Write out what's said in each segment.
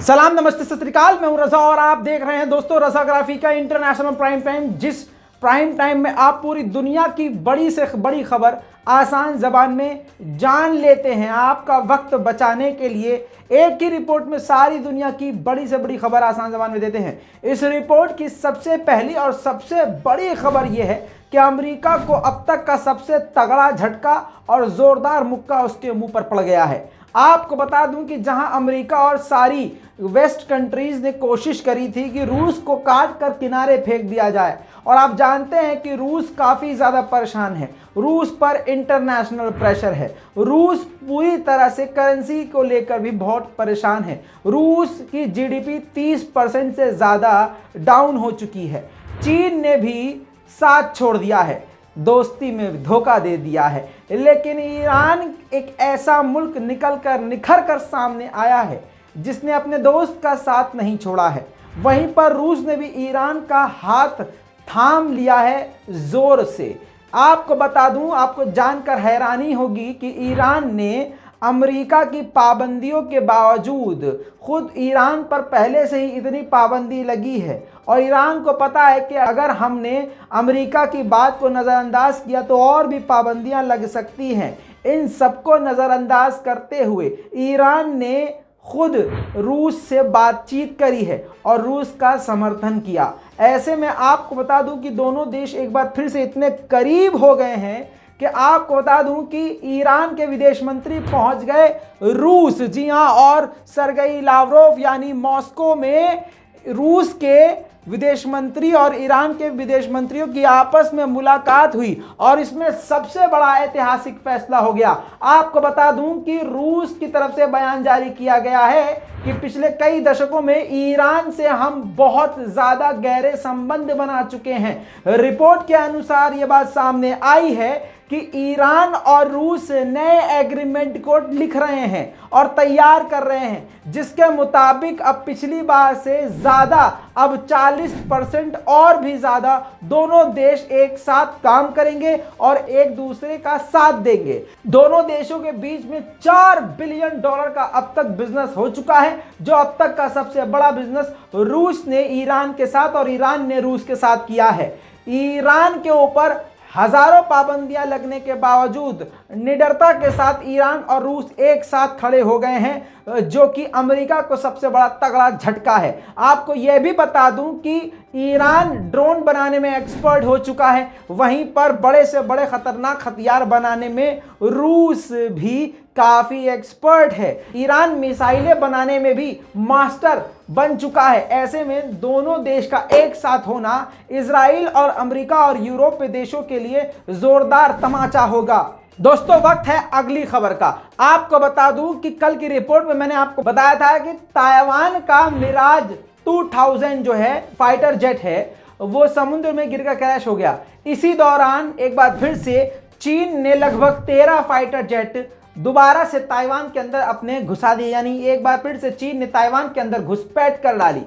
सलाम, नमस्ते, सत श्री अकाल। मैं हूं रजा और आप देख रहे हैं दोस्तों रजाग्राफी का इंटरनेशनल प्राइम टाइम। जिस प्राइम टाइम में आप पूरी दुनिया की बड़ी से बड़ी खबर आसान जबान में जान लेते हैं। आपका वक्त बचाने के लिए एक ही रिपोर्ट में सारी दुनिया की बड़ी से बड़ी खबर आसान जबान में देते हैं। इस रिपोर्ट की सबसे पहली और सबसे बड़ी खबर यह है कि अमेरिका को अब तक का सबसे तगड़ा झटका और जोरदार मुक्का उसके मुंह पर पड़ गया है। आपको बता दूं कि जहां अमेरिका और सारी वेस्ट कंट्रीज ने कोशिश करी थी कि रूस को काट कर किनारे फेंक दिया जाए, और आप जानते हैं कि रूस काफ़ी ज़्यादा परेशान है, रूस पर इंटरनेशनल प्रेशर है, रूस पूरी तरह से करेंसी को लेकर भी बहुत परेशान है। रूस की जीडीपी 30% से ज़्यादा डाउन हो चुकी है। चीन ने भी साथ छोड़ दिया है, दोस्ती में धोखा दे दिया है। लेकिन ईरान एक ऐसा मुल्क निखर कर सामने आया है जिसने अपने दोस्त का साथ नहीं छोड़ा है। वहीं पर रूस ने भी ईरान का हाथ थाम लिया है जोर से। आपको बता दूं, आपको जानकर हैरानी होगी कि ईरान ने अमेरिका की पाबंदियों के बावजूद, खुद ईरान पर पहले से ही इतनी पाबंदी लगी है और ईरान को पता है कि अगर हमने अमेरिका की बात को नज़रअंदाज किया तो और भी पाबंदियां लग सकती हैं। इन सबको नज़रअंदाज करते हुए ईरान ने खुद रूस से बातचीत करी है और रूस का समर्थन किया। ऐसे में आपको बता दूं कि दोनों देश एक बार फिर से इतने करीब हो गए हैं कि आपको बता दूं कि ईरान के विदेश मंत्री पहुंच गए रूस। जी हां, और सरगेई लावरोव यानी मॉस्को में रूस के विदेश मंत्री और ईरान के विदेश मंत्रियों की आपस में मुलाकात हुई और इसमें सबसे बड़ा ऐतिहासिक फैसला हो गया। आपको बता दूं कि रूस की तरफ से बयान जारी किया गया है कि पिछले कई दशकों में ईरान से हम बहुत ज़्यादा गहरे संबंध बना चुके हैं। रिपोर्ट के अनुसार ये बात सामने आई है कि ईरान और रूस नए एग्रीमेंट को लिख रहे हैं और तैयार कर रहे हैं, जिसके मुताबिक अब पिछली बार से ज़्यादा, अब 40% और भी ज़्यादा दोनों देश एक साथ काम करेंगे और एक दूसरे का साथ देंगे। दोनों देशों के बीच में $4 बिलियन का अब तक बिजनेस हो चुका है, जो अब तक का सबसे बड़ा बिजनेस रूस ने ईरान के साथ और ईरान ने रूस के साथ किया है। ईरान के ऊपर हजारों पाबंदियां लगने के बावजूद निडरता के साथ ईरान और रूस एक साथ खड़े हो गए हैं, जो कि अमेरिका को सबसे बड़ा तगड़ा झटका है। आपको यह भी बता दूं कि ईरान ड्रोन बनाने में एक्सपर्ट हो चुका है, वहीं पर बड़े से बड़े खतरनाक हथियार बनाने में रूस भी काफ़ी एक्सपर्ट है। ईरान मिसाइलें बनाने में भी मास्टर बन चुका है। ऐसे में दोनों देश का एक साथ होना इजराइल और अमेरिका और यूरोपीय देशों के लिए जोरदार तमाचा होगा। दोस्तों, वक्त है अगली खबर का। आपको बता दूं कि कल की रिपोर्ट में मैंने आपको बताया था कि ताइवान का मिराज 2000 जो है फाइटर जेट है, वो समुद्र में गिरकर क्रैश हो गया। इसी दौरान एक बार फिर से चीन ने लगभग 13 फाइटर जेट दोबारा से ताइवान के अंदर अपने घुसा दिए, यानी एक बार फिर से चीन ने ताइवान के अंदर घुसपैठ कर डाली।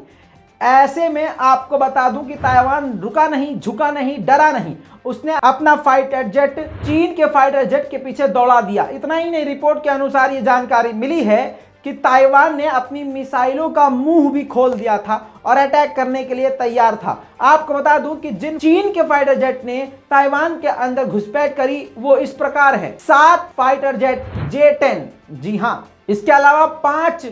ऐसे में आपको बता दूं कि ताइवान रुका नहीं, झुका नहीं, डरा नहीं, उसने अपना फाइटर जेट चीन के फाइटर जेट के पीछे दौड़ा दिया। इतना ही नहीं, रिपोर्ट के अनुसार ये जानकारी मिली है कि ताइवान ने अपनी मिसाइलों का मुंह भी खोल दिया था और अटैक करने के लिए तैयार था। आपको बता दूं कि जिन चीन के फाइटर जेट ने ताइवान के अंदर घुसपैठ करी वो इस प्रकार है: 7 फाइटर जेट J-10, जी हां, इसके अलावा 5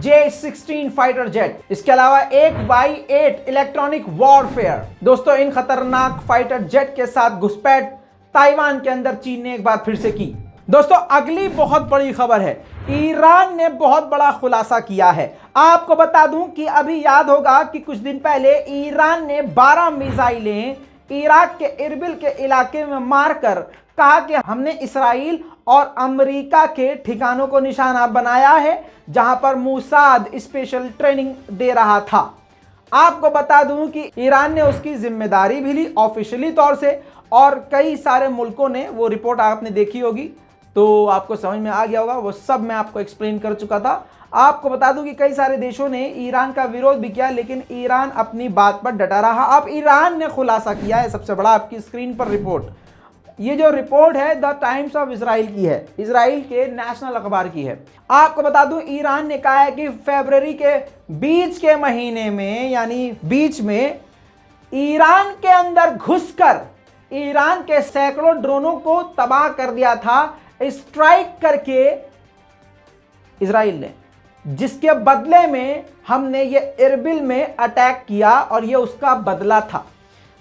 J-16 फाइटर जेट, इसके अलावा एक Y-8 इलेक्ट्रॉनिक वॉरफेयर। दोस्तों, इन खतरनाक फाइटर जेट के साथ घुसपैठ ताइवान के अंदर चीन ने एक बार फिर से की। दोस्तों, अगली बहुत बड़ी खबर है। ईरान ने बहुत बड़ा खुलासा किया है। आपको बता दूं कि अभी याद होगा कि कुछ दिन पहले ईरान ने 12 मिसाइलें इराक के इरबिल के इलाके में मारकर कहा कि हमने इसराइल और अमेरिका के ठिकानों को निशाना बनाया है, जहां पर मूसाद स्पेशल ट्रेनिंग दे रहा था। आपको बता दूं कि ईरान ने उसकी जिम्मेदारी भी ली ऑफिशियली तौर से, और कई सारे मुल्कों ने, वो रिपोर्ट आपने देखी होगी तो आपको समझ में आ गया होगा, वो सब मैं आपको एक्सप्लेन कर चुका था। आपको बता दूं कि कई सारे देशों ने ईरान का विरोध भी किया, लेकिन ईरान अपनी बात पर डटा रहा। अब ईरान ने खुलासा किया है, सबसे बड़ा आपकी स्क्रीन पर रिपोर्ट। ये जो रिपोर्ट है द टाइम्स ऑफ इसराइल की है, इसराइल के नेशनल अखबार की है। आपको बता दूं ईरान ने कहा है कि फरवरी के बीच के महीने में यानी बीच में ईरान के अंदर घुसकर ईरान के सैकड़ों ड्रोनों को तबाह कर दिया था स्ट्राइक करके इजराइल ने, जिसके बदले में हमने ये इरबिल में अटैक किया और ये उसका बदला था।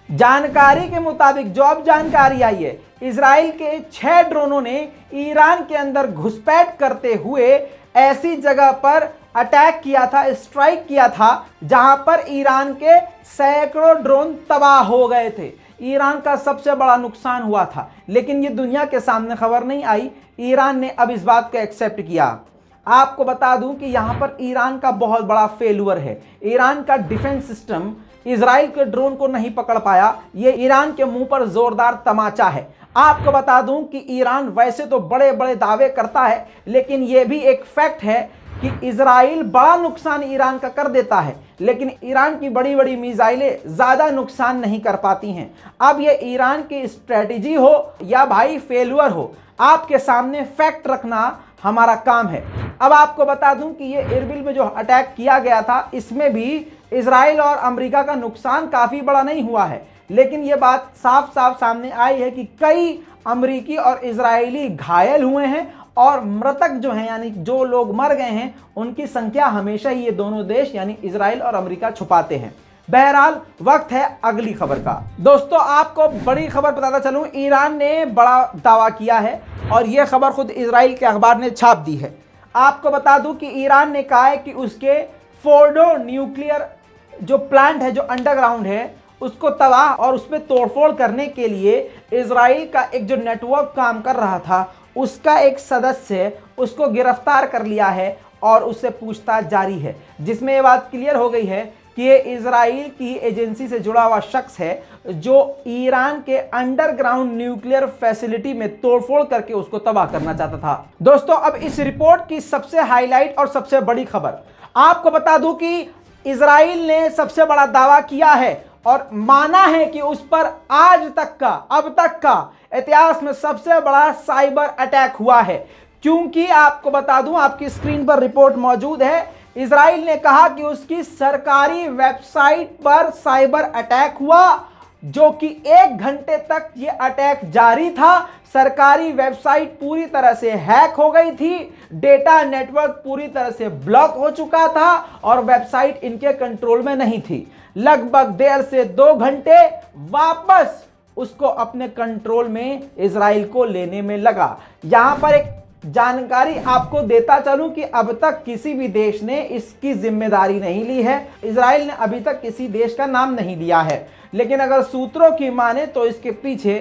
जानकारी के मुताबिक जो अब जानकारी आई है, इजराइल के 6 ड्रोनों ने ईरान के अंदर घुसपैठ करते हुए ऐसी जगह पर अटैक किया था, स्ट्राइक किया था जहां पर ईरान के सैकड़ों ड्रोन तबाह हो गए थे। ईरान का सबसे बड़ा नुकसान हुआ था, लेकिन ये दुनिया के सामने खबर नहीं आई। ईरान ने अब इस बात को एक्सेप्ट किया। आपको बता दूं कि यहां पर ईरान का बहुत बड़ा फेल्यूर है। ईरान का डिफेंस सिस्टम इजराइल के ड्रोन को नहीं पकड़ पाया। ये ईरान के मुंह पर जोरदार तमाचा है। आपको बता दूं कि ईरान वैसे तो बड़े बड़े दावे करता है, लेकिन यह भी एक फैक्ट है कि इजराइल बड़ा नुकसान ईरान का कर देता है, लेकिन ईरान की बड़ी बड़ी मिसाइलें ज्यादा नुकसान नहीं कर पाती हैं। अब ये ईरान की स्ट्रेटेजी हो या भाई फेल्यूर हो, आपके सामने फैक्ट रखना हमारा काम है। अब आपको बता दूं कि ये इरबिल में जो अटैक किया गया था, इसमें भी इजराइल और अमेरिका का नुकसान काफी बड़ा नहीं हुआ है, लेकिन ये बात साफ साफ सामने आई है कि कई अमेरिकी और इजरायली घायल हुए हैं और मृतक जो हैं यानी जो लोग मर गए हैं उनकी संख्या हमेशा ही ये दोनों देश यानी इजराइल और अमेरिका छुपाते हैं। बहरहाल वक्त है अगली खबर का। दोस्तों आपको बड़ी खबर बताता चलूं, ईरान ने बड़ा दावा किया है और यह खबर खुद इजराइल के अखबार ने छाप दी है। आपको बता दूं कि ईरान ने कहा है कि उसके फोर्डो न्यूक्लियर जो प्लांट है, जो अंडरग्राउंड है, उसको तबाह और उस पर तोड़फोड़ करने के लिए इजराइल का एक जो नेटवर्क काम कर रहा था, उसका एक सदस्य उसको गिरफ्तार कर लिया है और उससे पूछताछ जारी है, जिसमें यह बात क्लियर हो गई है कि ये इजराइल की एजेंसी से जुड़ा हुआ शख्स है जो ईरान के अंडरग्राउंड न्यूक्लियर फैसिलिटी में तोड़फोड़ करके उसको तबाह करना चाहता था। दोस्तों अब इस रिपोर्ट की सबसे हाईलाइट और सबसे बड़ी खबर आपको बता दूं कि इजराइल ने सबसे बड़ा दावा किया है और माना है कि उस पर आज तक का, अब तक का इतिहास में सबसे बड़ा साइबर अटैक हुआ है। क्योंकि आपको बता दूं, आपकी स्क्रीन पर रिपोर्ट मौजूद है, इजराइल ने कहा कि उसकी सरकारी वेबसाइट पर साइबर अटैक हुआ, जो कि 1 घंटे तक ये अटैक जारी था। सरकारी वेबसाइट पूरी तरह से हैक हो गई थी, डेटा नेटवर्क पूरी तरह से ब्लॉक हो चुका था और वेबसाइट इनके कंट्रोल में नहीं थी। लगभग 1.5 से 2 घंटे वापस उसको अपने कंट्रोल में इजराइल को लेने में लगा। यहां पर एक जानकारी आपको देता चलूं कि अब तक किसी भी देश ने इसकी जिम्मेदारी नहीं ली है। इजराइल ने अभी तक किसी देश का नाम नहीं लिया है, लेकिन अगर सूत्रों की माने तो इसके पीछे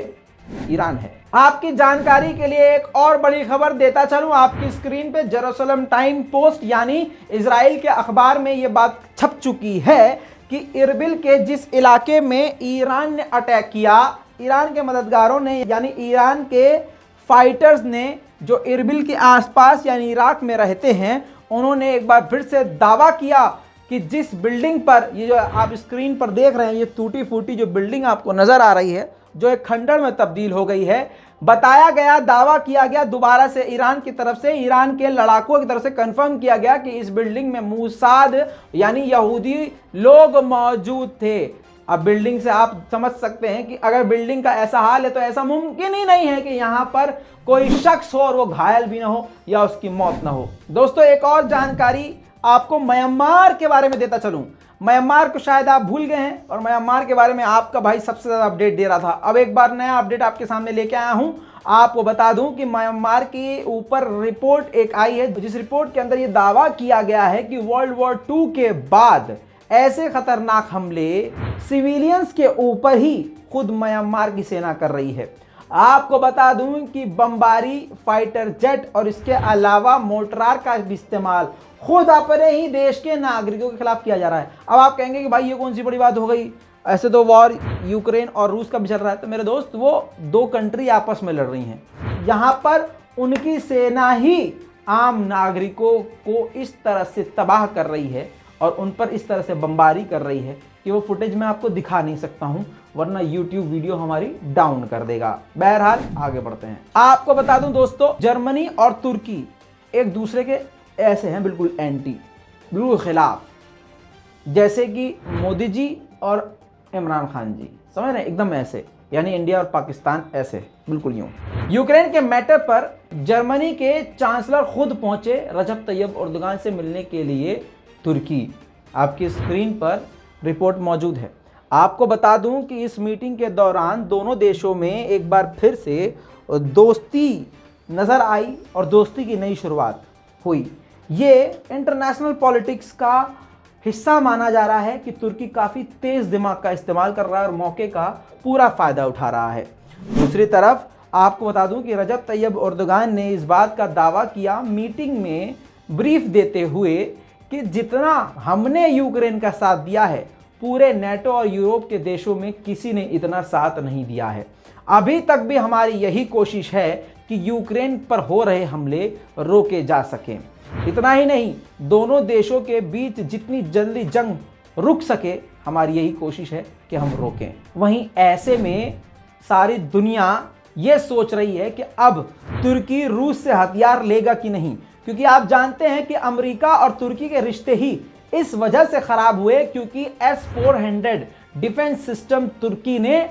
ईरान है। आपकी जानकारी के लिए एक और बड़ी खबर देता चलूं, आपकी स्क्रीन पे जेरूसलम टाइम पोस्ट यानी इजराइल के अखबार में यह बात छप चुकी है कि इरबिल के जिस इलाके में ईरान ने अटैक किया, ईरान के मददगारों ने यानी ईरान के फाइटर्स ने जो इरबिल के आसपास यानी इराक में रहते हैं, उन्होंने एक बार फिर से दावा किया कि जिस बिल्डिंग पर ये जो आप स्क्रीन पर देख रहे हैं, ये टूटी फूटी जो बिल्डिंग आपको नजर आ रही है, जो एक खंडर में तब्दील हो गई है, बताया गया, दावा किया गया दोबारा से ईरान की तरफ से, ईरान के लड़ाकों की तरफ से कंफर्म किया गया कि इस बिल्डिंग में मूसाद यानी यहूदी लोग मौजूद थे। अब बिल्डिंग से आप समझ सकते हैं कि अगर बिल्डिंग का ऐसा हाल है तो ऐसा मुमकिन ही नहीं है कि यहां पर कोई शख्स हो और वो घायल भी ना हो या उसकी मौत ना हो। दोस्तों एक और जानकारी आपको म्यांमार के बारे में देता चलूं। म्यांमार को शायद आप भूल गए हैं और म्यांमार के बारे में आपका भाई सबसे ज्यादा अपडेट दे रहा था। अब एक बार नया अपडेट आपके सामने लेके आया हूं। आपको बता दूं कि म्यांमार के ऊपर रिपोर्ट एक आई है, जिस रिपोर्ट के अंदर यह दावा किया गया है कि वर्ल्ड वॉर 2 के बाद ऐसे खतरनाक हमले सिविलियंस के ऊपर ही खुद म्यांमार की सेना कर रही है। आपको बता दूं कि बमबारी, फाइटर जेट और इसके अलावा मोर्टार का भी इस्तेमाल खुद अपने ही देश के नागरिकों के खिलाफ किया जा रहा है। अब आप कहेंगे कि भाई ये कौन सी बड़ी बात हो गई, ऐसे तो वॉर यूक्रेन और रूस का भी चल रहा है। तो मेरे दोस्त, वो 2 कंट्री आपस में लड़ रही हैं, यहाँ पर उनकी सेना ही आम नागरिकों को इस तरह से तबाह कर रही है और उन पर इस तरह से बमबारी कर रही है कि वो फुटेज मैं आपको दिखा नहीं सकता हूं, वरना YouTube वीडियो हमारी डाउन कर देगा। बहरहाल आगे बढ़ते हैं। आपको बता दूं दोस्तों, जर्मनी और तुर्की एक दूसरे के ऐसे हैं बिल्कुल एंटी, बिल्कुल खिलाफ, जैसे कि मोदी जी और इमरान खान जी, समझ रहे हैं, एकदम ऐसे, यानी इंडिया और पाकिस्तान ऐसे बिल्कुल यूं। यूक्रेन के मैटर पर जर्मनी के चांसलर खुद पहुंचे रजब तैयब एर्दोगान से मिलने के लिए तुर्की। आपकी स्क्रीन पर रिपोर्ट मौजूद है। आपको बता दूं कि इस मीटिंग के दौरान दोनों देशों में एक बार फिर से दोस्ती नज़र आई और दोस्ती की नई शुरुआत हुई। ये इंटरनेशनल पॉलिटिक्स का हिस्सा माना जा रहा है कि तुर्की काफ़ी तेज़ दिमाग का इस्तेमाल कर रहा है और मौके का पूरा फ़ायदा उठा रहा है। दूसरी तरफ आपको बता दूं कि रजब तैयब एर्दोगान ने इस बात का दावा किया मीटिंग में ब्रीफ देते हुए कि जितना हमने यूक्रेन का साथ दिया है, पूरे नेटो और यूरोप के देशों में किसी ने इतना साथ नहीं दिया है। अभी तक भी हमारी यही कोशिश है कि यूक्रेन पर हो रहे हमले रोके जा सकें। इतना ही नहीं, दोनों देशों के बीच जितनी जल्दी जंग रुक सके, हमारी यही कोशिश है कि हम रोकें। वहीं ऐसे में सारी दुनिया ये सोच रही है कि अब तुर्की रूस से हथियार लेगा कि नहीं, क्योंकि आप जानते हैं कि अमेरिका और तुर्की के रिश्ते ही इस वजह से खराब हुए क्योंकि S-400 डिफेंस सिस्टम तुर्की ने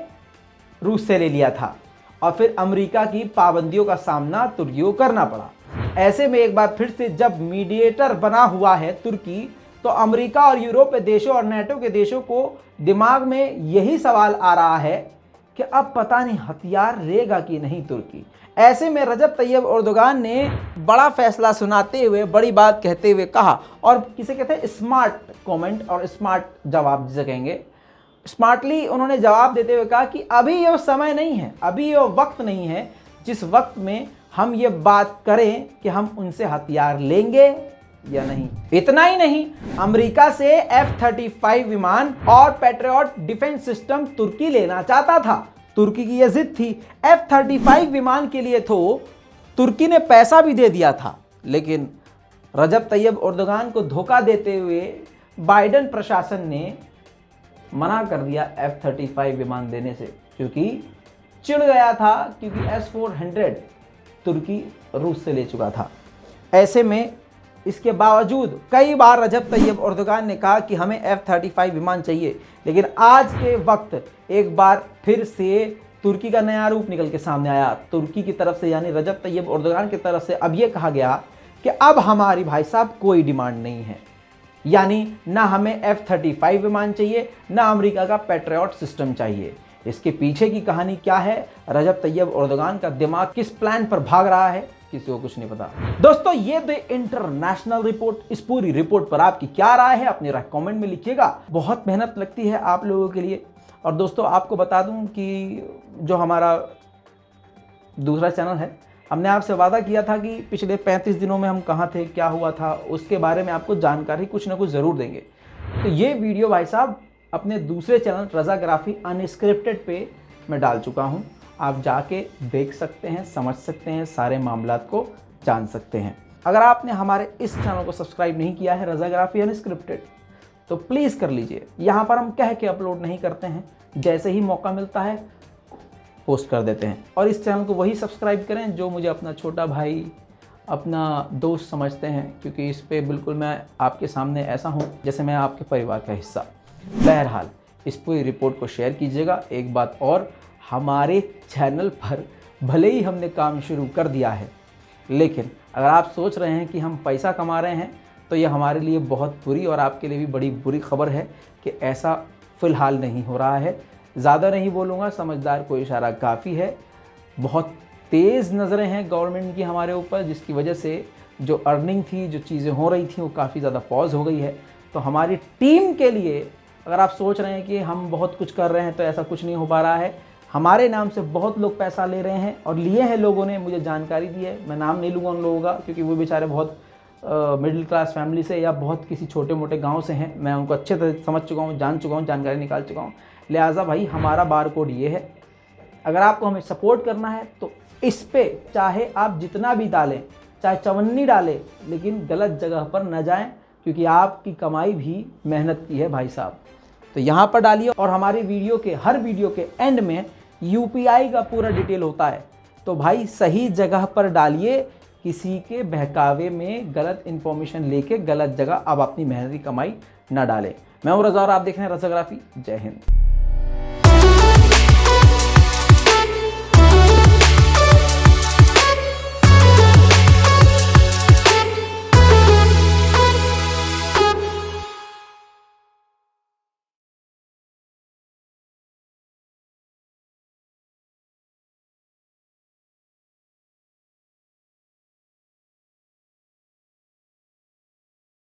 रूस से ले लिया था और फिर अमेरिका की पाबंदियों का सामना तुर्की को करना पड़ा। ऐसे में एक बार फिर से जब मीडिएटर बना हुआ है तुर्की, तो अमेरिका और यूरोपीय देशों और नेटो के देशों को दिमाग में यही सवाल आ रहा है कि अब पता नहीं हथियार लेगा कि नहीं तुर्की। ऐसे में रजब तैयब एर्दोगान ने बड़ा फैसला सुनाते हुए, बड़ी बात कहते हुए कहा, और किसे कहते हैं स्मार्ट कमेंट और स्मार्ट जवाब जिसे कहेंगे, स्मार्टली उन्होंने जवाब देते हुए कहा कि अभी ये समय नहीं है, अभी ये वक्त नहीं है जिस वक्त में हम ये बात करें कि हम उनसे हथियार लेंगे या नहीं। इतना ही नहीं, अमेरिका से F-35 विमान और पैट्रियट डिफेंस सिस्टम तुर्की लेना चाहता था। तुर्की की यह जिद थी। F-35 विमान के लिए तो तुर्की ने पैसा भी दे दिया था, लेकिन रजब तैयब एर्दोगान को धोखा देते हुए बाइडेन प्रशासन ने मना कर दिया F-35 विमान देने से, क्योंकि चिढ़ गया था, क्योंकि S-400 तुर्की रूस से ले चुका था। ऐसे में इसके बावजूद कई बार रजब तैयब एर्दोगान ने कहा कि हमें F-35 विमान चाहिए, लेकिन आज के वक्त एक बार फिर से तुर्की का नया रूप निकल के सामने आया। तुर्की की तरफ से, यानी रजब तैयब एर्दोगान की तरफ से अब यह कहा गया कि अब हमारी भाई साहब कोई डिमांड नहीं है, यानी ना हमें F-35 विमान चाहिए, ना अमेरिका का पैट्रियट सिस्टम चाहिए। इसके पीछे की कहानी क्या है, रजब तैयब एर्दोगान का दिमाग किस प्लान पर भाग रहा है, किसी को कुछ नहीं पता। दोस्तों, ये द इंटरनेशनल रिपोर्ट, इस पूरी रिपोर्ट पर आपकी क्या राय है, अपनी राय कमेंट में लिखिएगा। बहुत मेहनत लगती है आप लोगों के लिए। और दोस्तों, आपको बता दूं कि जो हमारा दूसरा चैनल है, हमने आपसे वादा किया था कि पिछले 35 दिनों में हम कहाँ थे, क्या हुआ था, उसके बारे में आपको जानकारी कुछ ना कुछ ज़रूर देंगे। तो ये वीडियो भाई साहब अपने दूसरे चैनल रज़ाग्राफी अनस्क्रिप्टेड पे मैं डाल चुका हूँ। आप जाके देख सकते हैं, समझ सकते हैं, सारे मामलात को जान सकते हैं। अगर आपने हमारे इस चैनल को सब्सक्राइब नहीं किया है रज़ाग्राफी अनस्क्रिप्टेड, तो प्लीज़ कर लीजिए। यहाँ पर हम कह के अपलोड नहीं करते हैं, जैसे ही मौका मिलता है पोस्ट कर देते हैं। और इस चैनल को वही सब्सक्राइब करें जो मुझे अपना छोटा भाई, अपना दोस्त समझते हैं, क्योंकि इस पे बिल्कुल मैं आपके सामने ऐसा हूँ जैसे मैं आपके परिवार का हिस्सा। बहरहाल, इस पूरी रिपोर्ट को शेयर कीजिएगा। एक बात और, हमारे चैनल पर भले ही हमने काम शुरू कर दिया है, लेकिन अगर आप सोच रहे हैं कि हम पैसा कमा रहे हैं, तो ये हमारे लिए बहुत बुरी और आपके लिए भी बड़ी बुरी खबर है कि ऐसा फ़िलहाल नहीं हो रहा है। ज़्यादा नहीं बोलूँगा, समझदार को इशारा काफ़ी है। बहुत तेज़ नज़रें हैं गवर्नमेंट की हमारे ऊपर, जिसकी वजह से जो अर्निंग थी, जो चीज़ें हो रही थी, वो काफ़ी ज़्यादा पॉज हो गई है। तो हमारी टीम के लिए अगर आप सोच रहे हैं कि हम बहुत कुछ कर रहे हैं, तो ऐसा कुछ नहीं हो पा रहा है। हमारे नाम से बहुत लोग पैसा ले रहे हैं और लिए हैं लोगों ने, मुझे जानकारी दी है। मैं नाम नहीं लूँगा उन लोगों का, क्योंकि वो बेचारे बहुत मिडिल क्लास फैमिली से या बहुत किसी छोटे मोटे गांव से हैं। मैं उनको अच्छे तरह समझ चुका हूँ, जान चुका हूँ, जानकारी निकाल चुका हूँ। लिहाजा भाई, हमारा बार कोड ये है। अगर आपको हमें सपोर्ट करना है तो इस पे चाहे आप जितना भी डालें, चाहे चवन्नी डालें, लेकिन गलत जगह पर न जाएं, क्योंकि आपकी कमाई भी मेहनत की है भाई साहब। तो यहाँ पर डालिए। और हमारी वीडियो के हर वीडियो के एंड में UPI का पूरा डिटेल होता है, तो भाई सही जगह पर डालिए किसी के बहकावे में गलत इंफॉर्मेशन लेके गलत जगह आप अपनी मेहनती कमाई ना डालें। मैं हूं रज़ा और आप देख रहे हैं रज़ाग्राफी। जय हिंद।